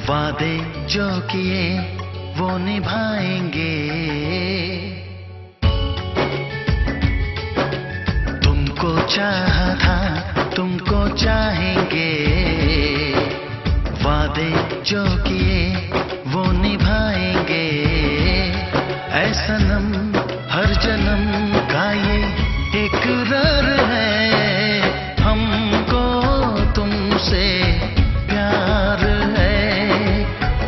वादे जो किए वो निभाएंगे। तुमको चाहा था तुमको चाहेंगे। वादे जो किए वो निभाएंगे। ऐ सनम हर जन्म का ये इकरार है। हमको तुमसे प्यार है।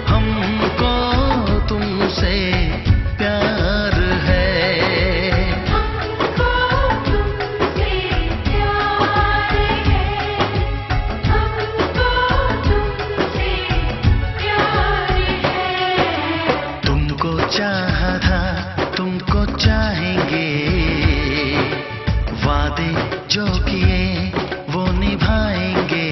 हमको तुमसे प्यार है। हमको तुमसे प्यार है। हमको तुमसे प्यार है। तुमको चाहा था तुमको चाहेंगे। वादे जो किए वो निभाएंगे।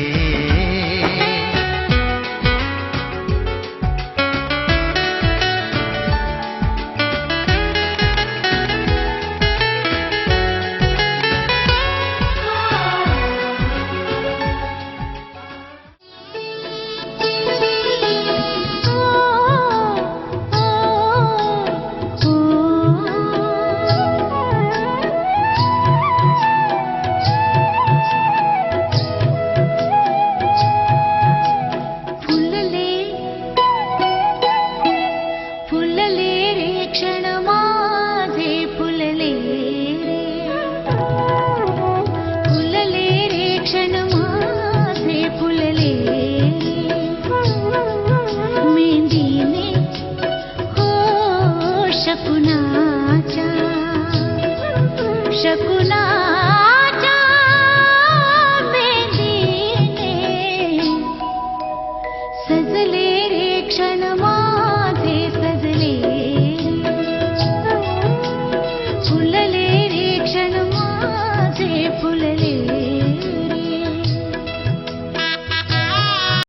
फुलले रे क्षण माझे फुलले रे. फुलले रे क्षण माझे फुलले रे. मेंदीने हो शकुनाच्या मेंदीने सजले रे क्षण माझे सजले रे. फुलले रे क्षण माझे फुलले